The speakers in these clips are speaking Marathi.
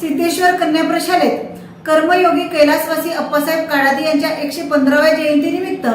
सिद्धेश्वर कन्या प्रशालेत कर्मयोगी कैलासवासी अप्पासाहेब काडादी यांच्या 115व्या जयंतीनिमित्त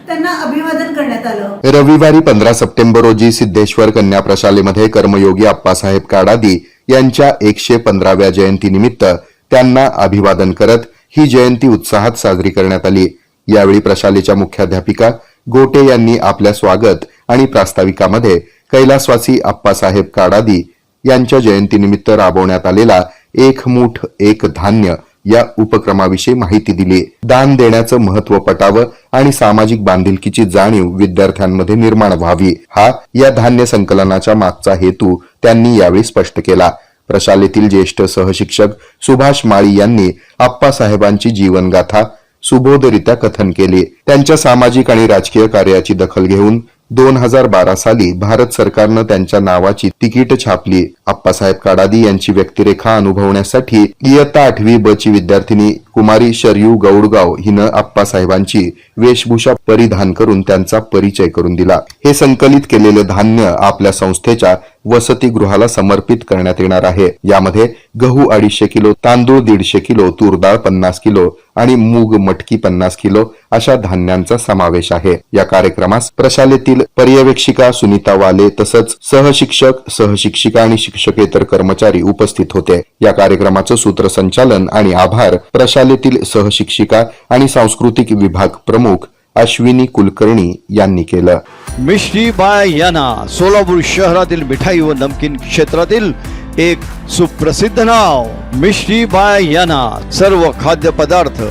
त्यांना अभिवादन करण्यात आलं। रविवारी 15 सप्टेंबर रोजी सिद्धेश्वर कन्या प्रशालेमध्ये कर्मयोगी अप्पासाहेब काडादी यांच्या 115व्या जयंतीनिमित्त त्यांना अभिवादन करत ही जयंती उत्साहात साजरी करण्यात आली। यावेळी प्रशालेच्या मुख्याध्यापिका गोटे यांनी आपल्या स्वागत आणि प्रास्ताविकामध्ये कैलासवासी अप्पासाहेब काडादी यांच्या जयंतीनिमित्त राबवण्यात आलेला एक मूठ एक धान्य या उपक्रमाविषयी माहिती दिली। दान देण्याचं महत्त्व पटावं आणि सामाजिक बांधिलकीची जाणीव विद्यार्थ्यांमध्ये निर्माण व्हावी, हा या धान्य संकलनाच्या मागचा हेतू त्यांनी यावेळी स्पष्ट केला। प्रशालेतील ज्येष्ठ सहशिक्षक सुभाष माळी यांनी आप्पासाहेबांची जीवनगाथा सुबोधरित्या कथन केले। त्यांच्या सामाजिक आणि राजकीय कार्याची दखल घेऊन 2012 साली भारत सरकारनं त्यांच्या नावाची तिकीट छापली। अप्पासाहेब काडादी यांची व्यक्तिरेखा अनुभवण्यासाठी इयत्ता 8वी ब ची विद्यार्थिनी कुमारी शरयू गौडगाव हिनं अप्पासाहेबांची वेशभूषा परिधान करून त्यांचा परिचय करून दिला। हे संकलित केलेले धान्य आपल्या संस्थेच्या वसतिगृहाला समर्पित करण्यात येणार आहे। यामध्ये गहू 250 किलो, तांदूळ 150 किलो, तूर डाळ 50 किलो आणि मूग मटकी 50 किलो अशा धान्यांचा समावेश आहे। या कार्यक्रमास प्रशालेतील पर्यवेक्षिका सुनीता वाले तसंच सहशिक्षक, सहशिक्षिका आणि शिक्षकेतर कर्मचारी उपस्थित होते। या कार्यक्रमाचं सूत्रसंचालन आणि आभार प्रशालेतील सहशिक्षिका आणि सांस्कृतिक विभाग प्रमुख अश्विनी कुलकर्णी यांनी केलं। मिष्टी बाय याना सोलापूर शहरातील मिठाई व नमकीन क्षेत्रातील एक सुप्रसिद्ध नाव। मिष्टी बाय याना सर्व खाद्य पदार्थ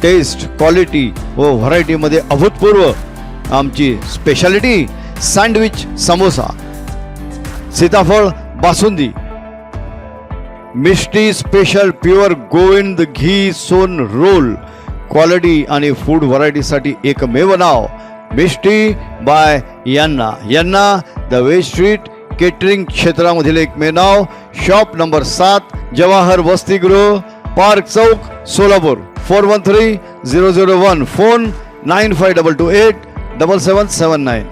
टेस्ट, क्वालिटी व व्हरायटी मध्ये अभूतपूर्व। आमची स्पेशालिटी सँडविच, समोसा, सीताफळ बासुंदी। मिष्टी स्पेशल प्युअर गोविंद घी सोन रोल। क्वालिटी आणि फूड व्हरायटी साठी एकमेव नाव मिष्टी बाय यांना। यांना द वे स्ट्रीट केटरिंग क्षेत्रामधील एकमेव नाव। शॉप नंबर 7, जवाहर वसतिगृह, पार्क चौक, सोलापूर। 413001, फोन 9522877779।